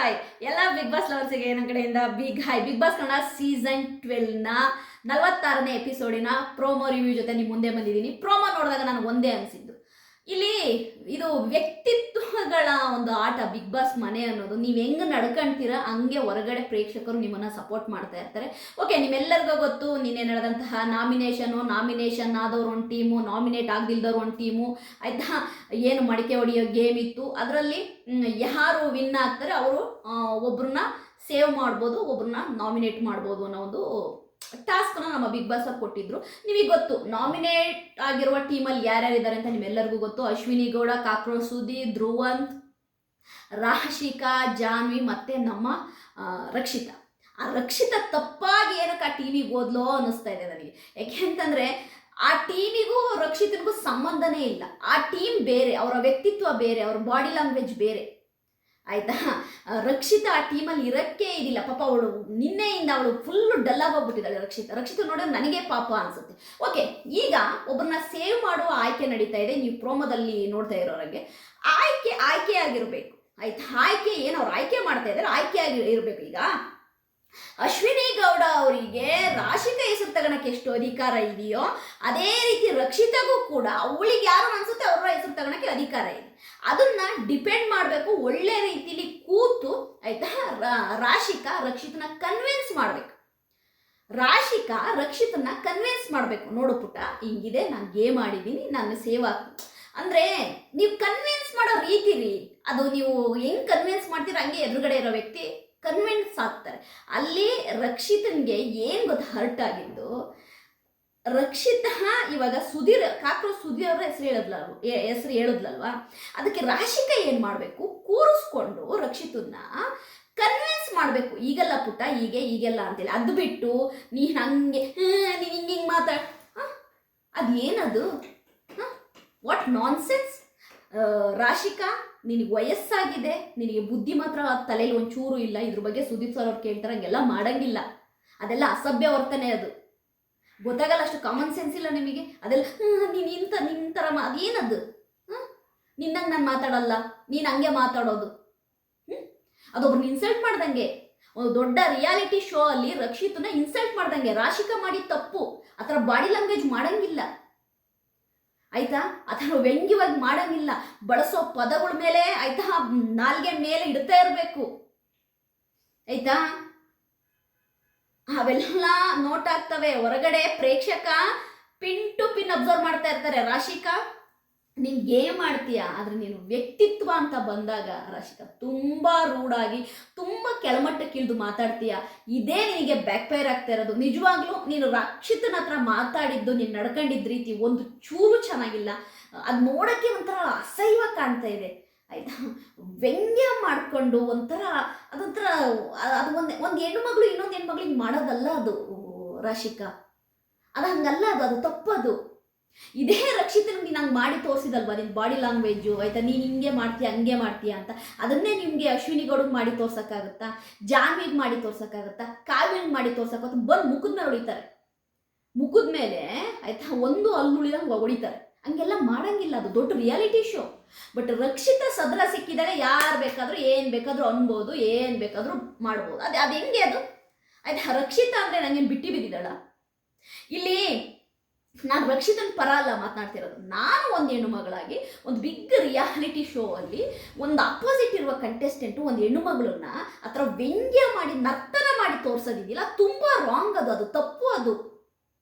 Hi ಎಲ್ಲ big boss ಲವರ್ಸಿಗೆ ನನ್ನ ಕಡೆಯಿಂದ big hi. Big boss Kannada season 12ನ 46ನೇ ಎಪಿಸೋಡಿನ ಪ್ರೋಮೋ ರಿವ್ಯೂ ಜೊತೆ ನಿಮ್ಮ ಮುಂದೆ ಬಂದಿದ್ದೀನಿ. ಪ್ರೋಮೋ ನೋಡಿದಾಗ ನನಗೆ ಒಂದೇ ಅನಿಸಿದ್ದು, ಇಲ್ಲಿ ಇದು ವ್ಯಕ್ತಿತ್ವಗಳ ಒಂದು ಆಟ. ಬಿಗ್ ಬಾಸ್ ಮನೆ ಅನ್ನೋದು ನೀವು ಹೆಂಗೆ ನಡ್ಕೊಂತೀರಾ ಹಂಗೆ ಹೊರಗಡೆ ಪ್ರೇಕ್ಷಕರು ನಿಮ್ಮನ್ನು ಸಪೋರ್ಟ್ ಮಾಡ್ತಾ ಇರ್ತಾರೆ. ಓಕೆ, ನಿಮ್ಮೆಲ್ಲರಿಗೂ ಗೊತ್ತು ನಿನ್ನೆ ನಡೆದಂತಹ ನಾಮಿನೇಷನ್ ಆದವ್ರು ಒಂದು ಟೀಮು, ನಾಮಿನೇಟ್ ಆಗದಿಲ್ದವ್ರು ಒಂದು ಟೀಮು, ಆಯಿತಾ. ಏನು ಮಡಿಕೆ ಹೊಡೆಯೋ ಗೇಮ್ ಇತ್ತು. ಅದರಲ್ಲಿ ಯಾರು ವಿನ್ ಆಗ್ತಾರೆ ಅವರು ಒಬ್ರನ್ನ ಸೇವ್ ಮಾಡ್ಬೋದು, ಒಬ್ರನ್ನ ನಾಮಿನೇಟ್ ಮಾಡ್ಬೋದು ಅನ್ನೋ ಒಂದು ಟಾಸ್ಕ್ನ ನಮ್ಮ ಬಿಗ್ ಬಾಸ್ ಅವ್ರು ಕೊಟ್ಟಿದ್ರು. ನಿಮಗೆ ಗೊತ್ತು ನಾಮಿನೇಟ್ ಆಗಿರುವ ಟೀಮಲ್ಲಿ ಯಾರ್ಯಾರಿದ್ದಾರೆ ಅಂತ ನಿಮ್ಮೆಲ್ಲರಿಗೂ ಗೊತ್ತು. ಅಶ್ವಿನಿ ಗೌಡ, ಕಾಕ್ರೋಚ್ ಸುದಿ, ಧ್ರುವಂತ್, ರಾಶಿಕಾ, ಜಾನ್ವಿ ಮತ್ತು ನಮ್ಮ ರಕ್ಷಿತಾ. ಆ ರಕ್ಷಿತಾ ತಪ್ಪಾಗಿ ಏನಕ್ಕೆ ಆ ಟೀಮಿಗೆ ಹೋದ್ಲೋ ಅನ್ನಿಸ್ತಾ ಇದೆ ನನಗೆ. ಯಾಕೆ ಅಂತಂದರೆ ಆ ಟೀಮಿಗೂ ರಕ್ಷಿತನಿಗೂ ಸಂಬಂಧನೇ ಇಲ್ಲ. ಆ ಟೀಮ್ ಬೇರೆ, ಅವರ ವ್ಯಕ್ತಿತ್ವ ಬೇರೆ, ಅವ್ರ ಬಾಡಿ ಲ್ಯಾಂಗ್ವೇಜ್ ಬೇರೆ, ಆಯಿತಾ. ರಕ್ಷಿತಾ ಆ ಟೀಮಲ್ಲಿ ಇರೋಕ್ಕೆ ಇದಿಲ್ಲ. ಪಾಪ ಅವಳು ನಿನ್ನೆಯಿಂದ ಅವಳು ಫುಲ್ಲು ಡಲ್ಲಾಗಿ ಹೋಗ್ಬಿಟ್ಟಿದ್ದಾಳೆ. ರಕ್ಷಿತಾ ನೋಡಿದ್ರೆ ನನಗೆ ಪಾಪ ಅನಿಸುತ್ತೆ. ಓಕೆ, ಈಗ ಒಬ್ಬರನ್ನ ಸೇವ್ ಮಾಡುವ ಆಯ್ಕೆ ನಡೀತಾ ಇದೆ. ನೀವು ಪ್ರೋಮೋದಲ್ಲಿ ನೋಡ್ತಾ ಇರೋರಿಗೆ ಆಯ್ಕೆ ಆಗಿರಬೇಕು, ಆಯ್ತಾ. ಆಯ್ಕೆ ಏನು ಅವ್ರು ಆಯ್ಕೆ ಮಾಡ್ತಾ ಇದ್ದಾರೆ, ಆಯ್ಕೆ ಇರಬೇಕು. ಈಗ ಅಶ್ವಿನಿ ಗೌಡ ಅವರಿಗೆ ರಾಶಿಕಾ ಹೆಸರು ತಗೊಳಕ್ಕೆ ಎಷ್ಟು ಅಧಿಕಾರ ಇದೆಯೋ ಅದೇ ರೀತಿ ರಕ್ಷಿತಾಗೂ ಕೂಡ ಅವಳಿಗೆ ಯಾರು ಅನ್ಸುತ್ತೆ ಅವರ ಹೆಸರು ತಗೊಳಕ್ಕೆ ಅಧಿಕಾರ ಇದೆ. ಅದನ್ನ ಡಿಪೆಂಡ್ ಮಾಡಬೇಕು. ಒಳ್ಳೆ ರೀತಿಲಿ ಕೂತು, ಆಯ್ತಾ, ರಕ್ಷಿತನ ಕನ್ವಿನ್ಸ್ ಮಾಡಬೇಕು. ರಕ್ಷಿತನ ಕನ್ವಿನ್ಸ್ ಮಾಡಬೇಕು. ನೋಡು ಪುಟ್ಟ, ಹಿಂಗಿದೆ, ನಾನು ಗೇಮ್ ಆಡಿದ್ದೀನಿ, ನಾನು ಸೇವ್ ಆಗ್ತೀನಿ ಅಂದರೆ ನೀವು ಕನ್ವಿನ್ಸ್ ಮಾಡೋ ರೀತಿ ರೀ ಅದು. ನೀವು ಹೆಂಗೆ ಕನ್ವಿನ್ಸ್ ಮಾಡ್ತೀರ ಹಂಗೆ ಎದುರುಗಡೆ ಇರೋ ವ್ಯಕ್ತಿ ಕನ್ವಿನ್ಸ್ ಆಗ್ತಾರೆ. ಅಲ್ಲಿ ರಕ್ಷಿತನಿಗೆ ಏನು ಗೊತ್ತು ಹರ್ಟ್ ಆಗಿದ್ದು, ರಕ್ಷಿತಾ ಇವಾಗ ಕಾಕ್ರೋಚ್ ಸುಧೀರ್ ಅವರ ಹೆಸರು ಹೇಳಿದ್ಲಲ್ವಾ, ಅದಕ್ಕೆ ರಾಶಿಕಾ ಏನು ಮಾಡಬೇಕು, ಕೂರಿಸ್ಕೊಂಡು ರಕ್ಷಿತನ್ನ ಕನ್ವಿನ್ಸ್ ಮಾಡಬೇಕು. ಈಗಲ್ಲ ಪುಟ್ಟ, ಈಗೆಲ್ಲ ಅಂತೇಳಿ. ಅದು ಬಿಟ್ಟು ನೀನು ಹಂಗೆ ನೀನು ಹಿಂಗೆ ಮಾತಾಡ, ಅದು ಏನದು? What nonsense. ರಾಶಿಕಾ, ನಿನಗೆ ವಯಸ್ಸಾಗಿದೆ, ನಿನಗೆ ಬುದ್ಧಿ ಮಾತ್ರ ತಲೆಯಲ್ಲಿ ಒಂಚೂರು ಇಲ್ಲ. ಇದ್ರ ಬಗ್ಗೆ ಸುದೀಪ್ ಸರ್ ಅವ್ರು ಕೇಳ್ತಾರೆ, ಹಂಗೆಲ್ಲ ಮಾಡಂಗಿಲ್ಲ. ಅದೆಲ್ಲ ಅಸಭ್ಯ ವರ್ತನೆ, ಅದು ಗೊತ್ತಾಗಲ್ಲ. ಅಷ್ಟು ಕಾಮನ್ ಸೆನ್ಸ್ ಇಲ್ಲ ನಿಮಗೆ. ಅದೆಲ್ಲ ನೀನು ನಿನ್ನ ಅದೇನದು? ನಿನ್ನಂಗೆ ನಾನು ಮಾತಾಡಲ್ಲ, ನೀನು ಹಂಗೆ ಮಾತಾಡೋದು. ಅದೊಬ್ರನ್ನ ಇನ್ಸಲ್ಟ್ ಮಾಡ್ದಂಗೆ. ಒಂದು ದೊಡ್ಡ ರಿಯಾಲಿಟಿ ಶೋ ಅಲ್ಲಿ ರಕ್ಷಿತನ ಇನ್ಸಲ್ಟ್ ಮಾಡ್ದಂಗೆ. ರಾಶಿಕಾ ಮಾಡಿ ತಪ್ಪು. ಆ ಥರ ಬಾಡಿ ಲ್ಯಾಂಗ್ವೇಜ್ ಮಾಡಂಗಿಲ್ಲ, ಆಯ್ತಾ. ಆ ಥರ ವ್ಯಂಗ್ಯವಾಗಿ ಮಾಡಂಗಿಲ್ಲ. ಬಳಸೋ ಪದಗಳ ಮೇಲೆ, ಆಯ್ತಾ, ನಾಲ್ಗೆ ಮೇಲೆ ಇಡ್ತಾ ಇರಬೇಕು, ಆಯ್ತಾ. ಅವೆಲ್ಲ ನೋಟ್ ಆಗ್ತವೆ ಹೊರಗಡೆ. ಪ್ರೇಕ್ಷಕ ಪಿನ್ ಟು ಪಿನ್ ಅಬ್ಸರ್ವ್ ಮಾಡ್ತಾ ಇರ್ತಾರೆ. ರಾಶಿಕಾ, ನೀನು ಗೇಮ್ ಮಾಡ್ತೀಯ, ಆದರೆ ನೀನು ವ್ಯಕ್ತಿತ್ವ ಅಂತ ಬಂದಾಗ ರಾಶಿಕಾ ತುಂಬ ರೂಢಾಗಿ, ತುಂಬ ಕೆಳಮಟ್ಟಕ್ಕೆ ಇಳಿದು ಮಾತಾಡ್ತೀಯ. ಇದೇ ನಿನಗೆ ಬ್ಯಾಕ್ ಫೈರ್ ಆಗ್ತಾ ಇರೋದು. ನಿಜವಾಗ್ಲೂ ನೀನು ರಕ್ಷಿತನ ಹತ್ರ ಮಾತಾಡಿದ್ದು, ನೀನು ನಡ್ಕೊಂಡಿದ್ದ ರೀತಿ ಒಂದು ಚೂರು ಚೆನ್ನಾಗಿಲ್ಲ. ಅದು ನೋಡೋಕ್ಕೆ ಒಂಥರ ಅಸಹ್ಯ ಕಾಣ್ತಾ ಇದೆ, ಆಯಿತಾ. ವ್ಯಂಗ್ಯ ಮಾಡಿಕೊಂಡು ಒಂಥರ ಅದು ಒಂದು ಹೆಣ್ಣು ಮಗಳು ಇನ್ನೊಂದು ಹೆಣ್ಣು ಮಗಳಿಗೆ ಮಾಡೋದಲ್ಲ ಅದು ರಾಶಿಕಾ. ಅದು ಹಂಗಲ್ಲ, ಅದು ತಪ್ಪದು. ಇದೇ ರಕ್ಷಿತನಿಗೆ ನೀನು ಹಂಗೆ ಮಾಡಿ ತೋರಿಸಿದಲ್ವ, ನಿನ್ನ ಬಾಡಿ ಲ್ಯಾಂಗ್ವೇಜು, ಆಯಿತಾ. ನೀನು ಹಿಂಗೆ ಮಾಡ್ತೀಯ ಹಂಗೆ ಮಾಡ್ತೀಯ ಅಂತ. ಅದನ್ನೇ ನಿಮಗೆ ಅಶ್ವಿನಿ ಗೌಡಗೆ ಮಾಡಿ ತೋರ್ಸೋಕ್ಕಾಗುತ್ತಾ? ಜಾನ್ವಿಗೆ ಮಾಡಿ ತೋರ್ಸೋಕ್ಕಾಗುತ್ತಾ? ಕಾವ್ಯಂಗೆ ಮಾಡಿ ತೋರ್ಸೋಕ್ಕಾಗುತ್ತೆ? ಬಂದು ಮುಖದ ಮೇಲೆ ಹೊಡಿತಾರೆ. ಮುಖದ ಮೇಲೆ, ಆಯಿತಾ, ಒಂದು ಹಲ್ಲುಳಿದಂಗೆ ಹೊಡಿತಾರೆ. ಹಂಗೆಲ್ಲ ಮಾಡಂಗಿಲ್ಲ. ಅದು ದೊಡ್ಡ ರಿಯಾಲಿಟಿ ಶೋ. ಬಟ್ ರಕ್ಷಿತಾ ಸದರ ಸಿಕ್ಕಿದರೆ ಯಾರು ಬೇಕಾದರೂ ಏನು ಬೇಕಾದರೂ ಅನ್ಬೋದು, ಏನು ಬೇಕಾದರೂ ಮಾಡ್ಬೋದು. ಅದು ಹೆಂಗೆ ಅದು, ಆಯ್ತಾ. ರಕ್ಷಿತಾ ಅಂದರೆ ನನಗೇನು ಬಿಟ್ಟು ಬಿದ್ದಿದ್ದಾಳ ಇಲ್ಲಿ? ನಾನು ರಕ್ಷಿತನ ಪರ ಅಲ್ಲ ಮಾತನಾಡ್ತಿರೋದು. ನಾನು ಒಂದು ಹೆಣ್ಣು ಮಗಳಾಗಿ ಒಂದು ಬಿಗ್ ರಿಯಾಲಿಟಿ ಶೋ ಅಲ್ಲಿ ಒಂದು ಅಪೋಸಿಟ್ ಇರುವ ಕಂಟೆಸ್ಟೆಂಟು ಒಂದು ಹೆಣ್ಣು ಮಗಳನ್ನ ಆ ಥರ ವ್ಯಂಗ್ಯ ಮಾಡಿ ನರ್ತನ ಮಾಡಿ ತೋರಿಸೋದಿದೆಯಲ್ಲ, ತುಂಬ ರಾಂಗ್. ಅದು ತಪ್ಪು. ಅದು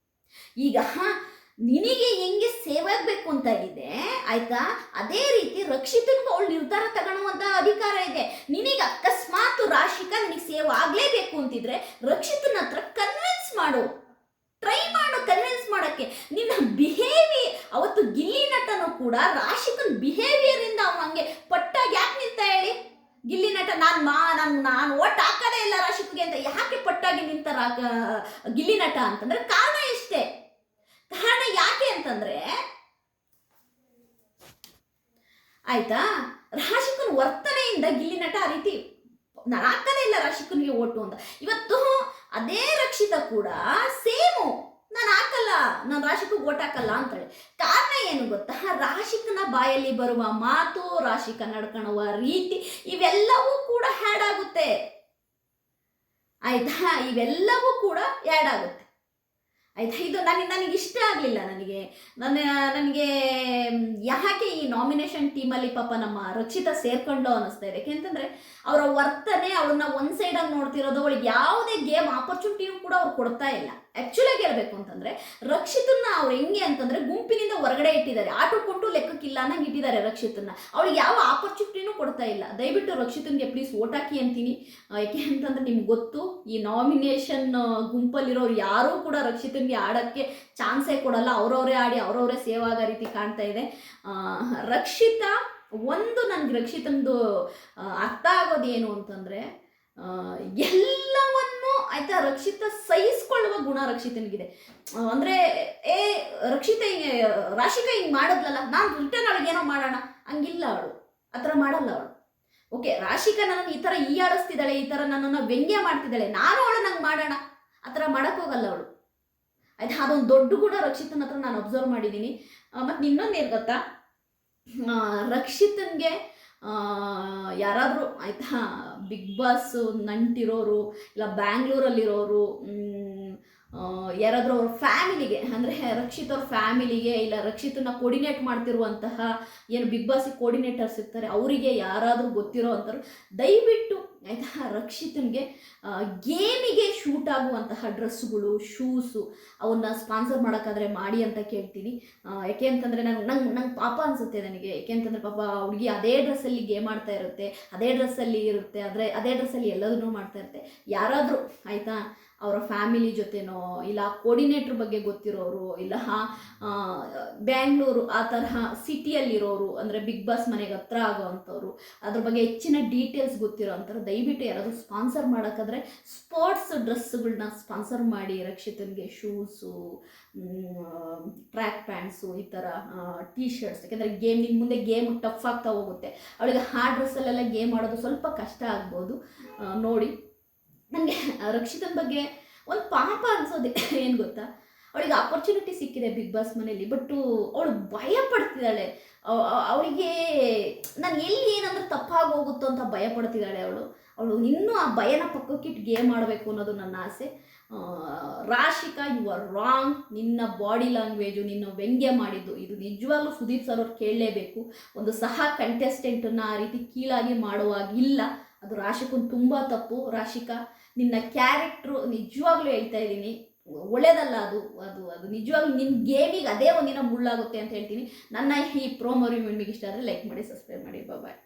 ಈಗ ನಿನಗೆ ಹೆಂಗೆ ಸೇವ್ ಆಗಬೇಕು ಅಂತ ಇದೆ, ಆಯ್ತಾ, ಅದೇ ರೀತಿ ರಕ್ಷಿತನಿಗೂ ಅವಳು ನಿರ್ಧಾರ ತಗೊಳ್ಳುವಂಥ ಅಧಿಕಾರ ಇದೆ. ನಿನಗೆ ಅಕಸ್ಮಾತ್ ರಾಶಿಕಾ ನಿನಗೆ ಸೇವ್ ಆಗಲೇಬೇಕು ಅಂತಿದ್ರೆ ರಕ್ಷಿತನ ಹತ್ರ ಕನ್ವಿನ್ಸ್ ಮಾಡು, ಟ್ರೈ ಮಾಡು ಕನ್ವಿನ್ಸ್ ಮಾಡೋಕ್ಕೆ. ನಿನ್ನ ಬಿಹೇವಿಯರ್ ಅವತ್ತು ಗಿಲ್ಲಿ ನಟನೂ ಕೂಡ ರಾಶಿಕನ್ ಬಿಹೇವಿಯರಿಂದ ಅವನು ಹಂಗೆ ಪಟ್ಟಾಗಿ ಯಾಕೆ ನಿಂತ ಹೇಳಿ? ಗಿಲ್ಲಿ ನಟ ನಾನು ಓಟ್ ಹಾಕೋದೇ ಇಲ್ಲ ರಾಶಿಕ್ಗೆ ಅಂತ ಯಾಕೆ ಪಟ್ಟಾಗಿ ನಿಂತ ಗಿಲ್ಲಿ ನಟ ಅಂತಂದ್ರೆ ಕಾರಣ ಇಷ್ಟೇ. ಕಾರಣ ಯಾಕೆ ಅಂತಂದ್ರೆ, ಆಯ್ತಾ, ರಾಶಿಕನ್ ವರ್ತನೆಯಿಂದ ಗಿಲ್ಲಿ ನಟ ಆ ರೀತಿ ನಾನು ಹಾಕದೇ ಇಲ್ಲ ರಾಶಿಕನ್ಗೆ ಓಟು ಅಂತ. ಇವತ್ತು ಅದೇ ರಕ್ಷಿತಾ ಕೂಡ ಸೇಮು ನಾನು ಹಾಕಲ್ಲ, ನಾನು ರಾಶಿಕಗೆ ಓಟ್ ಹಾಕಲ್ಲ ಅಂತಾಳೆ. ಕಾರಣ ಏನು ಗೊತ್ತಾ? ರಾಶಿಕನ ಬಾಯಲ್ಲಿ ಬರುವ ಮಾತು, ರಾಶಿಕ ನಡ್ಕೊಳ್ಳುವ ರೀತಿ ಇವೆಲ್ಲವೂ ಕೂಡ ಹ್ಯಾಡ್ ಆಗುತ್ತೆ. ಆಯ್ತಾ? ಇವೆಲ್ಲವೂ ಕೂಡ ಆ್ಯಡ್ ಆಗುತ್ತೆ. ಆಯ್ತಾ? ಇದು ನನಗೆ ಇಷ್ಟ ಆಗಲಿಲ್ಲ. ನನಗೆ ಯಾಕೆ ಈ ನಾಮಿನೇಷನ್ ಟೀಮಲ್ಲಿ ಪಾಪ ನಮ್ಮ ರಕ್ಷಿತಾ ಸೇರ್ಕೊಂಡು ಅನ್ನಿಸ್ತಾ ಇದೆ. ಯಾಕೆಂತಂದರೆ ಅವರ ವರ್ತನೆ, ಅವ್ರನ್ನ ಒನ್ ಸೈಡಾಗಿ ನೋಡ್ತಿರೋದು, ಅವಳಿಗೆ ಯಾವುದೇ ಗೇಮ್ ಆಪರ್ಚುನಿಟಿನೂ ಕೂಡ ಅವ್ರು ಕೊಡ್ತಾ ಇಲ್ಲ. ಆ್ಯಕ್ಚುಲಾಗಿ ಹೇಳ್ಬೇಕು ಅಂತಂದರೆ ರಕ್ಷಿತನ್ನ ಅವ್ರು ಹೆಂಗೆ ಅಂತಂದರೆ ಗುಂಪಿನಿಂದ ಹೊರಗಡೆ ಇಟ್ಟಿದ್ದಾರೆ, ಆಟೋ ಕೊಟ್ಟು ಲೆಕ್ಕಕ್ಕಿಲ್ಲ ಅನ್ನಂಗೆ ಇಟ್ಟಿದ್ದಾರೆ ರಕ್ಷಿತನ್ನ. ಅವಳಿಗೆ ಯಾವ ಆಪರ್ಚುನಿಟಿನೂ ಕೊಡ್ತಾ ಇಲ್ಲ. ದಯವಿಟ್ಟು ರಕ್ಷಿತನ್ಗೆ ಪ್ಲೀಸ್ ಓಟ್ ಹಾಕಿ ಅಂತೀನಿ. ಯಾಕೆ ಅಂತಂದರೆ ನಿಮ್ಗೆ ಗೊತ್ತು, ಈ ನಾಮಿನೇಷನ್ ಗುಂಪಲ್ಲಿರೋರು ಯಾರೂ ಕೂಡ ರಕ್ಷಿತನ್ಗೆ ಆಡೋಕ್ಕೆ ಚಾನ್ಸೇ ಕೊಡಲ್ಲ. ಅವರವರೇ ಆಡಿ ಅವರವರೇ ಸೇವ್ ಆಗೋ ರೀತಿ ಕಾಣ್ತಾ ಇದೆ. ರಕ್ಷಿತಾ ನನಗೆ ರಕ್ಷಿತಂದು ಅರ್ಥ ಆಗೋದು ಏನು ಅಂತಂದರೆ, ಎಲ್ಲವನ್ನೂ ಆಯ್ತಾ ರಕ್ಷಿತ ಸಹಿಸ್ಕೊಳ್ಳುವ ಗುಣ ರಕ್ಷಿತನಿಗಿದೆ. ಅಂದರೆ ರಕ್ಷಿತ ರಾಶಿಕಾ ಹಿಂಗೆ ಮಾಡೋದ್ಲಲ್ಲ, ನಾನು ರಿಟರ್ನ್ ಅವಳಿಗೇನೋ ಮಾಡೋಣ ಹಂಗಿಲ್ಲ. ಅವಳು ಆ ಥರ ಮಾಡಲ್ಲ. ಅವಳು ಓಕೆ, ರಾಶಿಕಾ ನನ್ನನ್ನು ಈ ಥರ ಆಡಿಸ್ತಿದ್ದಾಳೆ, ಈ ಥರ ನನ್ನನ್ನು ವ್ಯಂಗ್ಯ ಮಾಡ್ತಿದ್ದಾಳೆ, ನಾನು ಅವಳು ನಂಗೆ ಮಾಡೋಣ ಆ ಥರ ಮಾಡೋಕ್ಕೋಗಲ್ಲ ಅವಳು. ಆಯ್ತಾ? ಅದೊಂದು ದೊಡ್ಡ ಗುಣ ರಕ್ಷಿತನ ಹತ್ರ ನಾನು ಅಬ್ಸರ್ವ್ ಮಾಡಿದ್ದೀನಿ. ಮತ್ತು ಇನ್ನೊಂದು ಏನು ಗೊತ್ತಾ, ರಕ್ಷಿತನ್ಗೆ ಯಾರಾದರೂ ಆಯಿತಾ ಬಿಗ್ ಬಾಸ್ ನಂಟಿರೋರು ಇಲ್ಲ ಬ್ಯಾಂಗ್ಳೂರಲ್ಲಿರೋರು ಯಾರಾದರೂ ಅವ್ರ ಫ್ಯಾಮಿಲಿಗೆ, ಅಂದರೆ ರಕ್ಷಿತ್ ಅವ್ರ ಫ್ಯಾಮಿಲಿಗೆ ಇಲ್ಲ ರಕ್ಷಿತನ ಕೋರ್ಡಿನೇಟ್ ಮಾಡ್ತಿರುವಂತಹ ಏನು ಬಿಗ್ ಬಾಸಿಗೆ ಕೋರ್ಡಿನೇಟರ್ಸ್ ಇರ್ತಾರೆ ಅವರಿಗೆ ಯಾರಾದರೂ ಗೊತ್ತಿರೋ ಅಂಥವ್ರು ದಯವಿಟ್ಟು ಆಯಿತಾ ರಕ್ಷಿತನಿಗೆ ಗೇಮಿಗೆ ಶೂಟ್ ಆಗುವಂತಹ ಡ್ರೆಸ್ಸುಗಳು, ಶೂಸು ಅವನ್ನ ಸ್ಪಾನ್ಸರ್ ಮಾಡೋಕ್ಕಾದ್ರೆ ಮಾಡಿ ಅಂತ ಕೇಳ್ತೀನಿ. ಯಾಕೆ ಅಂತಂದರೆ ನಂಗೆ ಪಾಪ ಅನಿಸುತ್ತೆ ನನಗೆ. ಯಾಕೆ ಅಂತಂದರೆ ಪಾಪ ಹುಡುಗಿ ಅದೇ ಡ್ರೆಸ್ಸಲ್ಲಿ ಗೇಮ್ ಆಡ್ತಾ ಇರುತ್ತೆ, ಅದೇ ಡ್ರೆಸ್ಸಲ್ಲಿ ಇರುತ್ತೆ, ಅದೇ ಡ್ರೆಸ್ಸಲ್ಲಿ ಎಲ್ಲದನ್ನೂ ಮಾಡ್ತಾ ಇರುತ್ತೆ. ಯಾರಾದರೂ ಆಯಿತಾ ಅವರ ಫ್ಯಾಮಿಲಿ ಜೊತೆನೋ ಇಲ್ಲ ಕೋರ್ಡಿನೇಟ್ರ್ ಬಗ್ಗೆ ಗೊತ್ತಿರೋರು ಇಲ್ಲ ಬ್ಯಾಂಗ್ಳೂರು ಆ ತರಹ ಸಿಟಿಯಲ್ಲಿರೋರು, ಅಂದರೆ ಬಿಗ್ ಬಾಸ್ ಮನೆಗೆ ಹತ್ರ ಆಗೋವಂಥವ್ರು, ಅದ್ರ ಬಗ್ಗೆ ಹೆಚ್ಚಿನ ಡೀಟೇಲ್ಸ್ ಗೊತ್ತಿರೋ ಅಂಥವ್ರು ದಯವಿಟ್ಟು ಯಾರಾದರೂ ಸ್ಪಾನ್ಸರ್ ಮಾಡೋಕ್ಕಾದ್ರೆ ಸ್ಪೋರ್ಟ್ಸ್ ಡ್ರೆಸ್ಸುಗಳನ್ನ ಸ್ಪಾನ್ಸರ್ ಮಾಡಿ ರಕ್ಷಿತನಿಗೆ ಶೂಸು, ಟ್ರ್ಯಾಕ್ ಪ್ಯಾಂಟ್ಸು, ಈ ಥರ ಟೀ ಶರ್ಟ್ಸ್. ಯಾಕೆಂದರೆ ಮುಂದೆ ಗೇಮ್ ಟಫ್ ಆಗ್ತಾ ಹೋಗುತ್ತೆ. ಅವಳಿಗೆ ಆ ಡ್ರೆಸ್ಸಲ್ಲೆಲ್ಲ ಗೇಮ್ ಆಡೋದು ಸ್ವಲ್ಪ ಕಷ್ಟ ಆಗ್ಬೋದು. ನೋಡಿ, ನನಗೆ ರಕ್ಷಿತನ ಬಗ್ಗೆ ಒಂದು ಪಾಪ ಅನಿಸೋದೆ ಏನು ಗೊತ್ತಾ, ಅವಳಿಗೆ ಆಪರ್ಚುನಿಟಿ ಸಿಕ್ಕಿದೆ ಬಿಗ್ ಬಾಸ್ ಮನೇಲಿ, ಬಟ್ಟು ಅವಳು ಭಯ ಪಡ್ತಿದ್ದಾಳೆ. ಅವಳಿಗೆ ನಾನು ಎಲ್ಲಿ ಏನಂದ್ರೆ ತಪ್ಪಾಗಿ ಹೋಗುತ್ತೋ ಅಂತ ಭಯ ಪಡ್ತಿದ್ದಾಳೆ ಅವಳು ಇನ್ನೂ ಆ ಭಯನ ಪಕ್ಕಕ್ಕಿಟ್ಟು ಗೇಮ್ ಆಡಬೇಕು ಅನ್ನೋದು ನನ್ನ ಆಸೆ. Rashika, you are wrong. ನಿನ್ನ ಬಾಡಿ ಲ್ಯಾಂಗ್ವೇಜು, ನಿನ್ನ ವ್ಯಂಗ್ಯ ಮಾಡಿದ್ದು ಇದು ನಿಜವಾಗ್ಲೂ ಸುದೀಪ್ ಸರ್ ಅವ್ರು ಕೇಳಲೇಬೇಕು. ಒಂದು ಸಹ ಕಂಟೆಸ್ಟೆಂಟನ್ನು ಆ ರೀತಿ ಕೀಳಾಗಿ ಮಾಡುವಾಗಿಲ್ಲ. ಅದು ರಾಶಿಕನ್ ತುಂಬ ತಪ್ಪು. ರಾಶಿಕಾ, ನಿನ್ನ ಕ್ಯಾರೆಕ್ಟ್ರು ನಿಜವಾಗ್ಲೂ ಹೇಳ್ತಾ ಇದ್ದೀನಿ ಒಳ್ಳೇದಲ್ಲ. ಅದು ನಿಜವಾಗ್ಲೂ ನಿನ್ನ ಗೇಮಿಗೆ ಅದೇ ಒಂದಿನ ಮುಳ್ಳಾಗುತ್ತೆ ಅಂತ ಹೇಳ್ತೀನಿ. ನನ್ನ ಈ ಪ್ರೋಮೋ ರಿವ್ಯೂ ನಿಮಗೆ ಇಷ್ಟ ಆದರೆ ಲೈಕ್ ಮಾಡಿ, ಸಬ್ಸ್ಕ್ರೈಬ್ ಮಾಡಿ. ಬಾಯ್.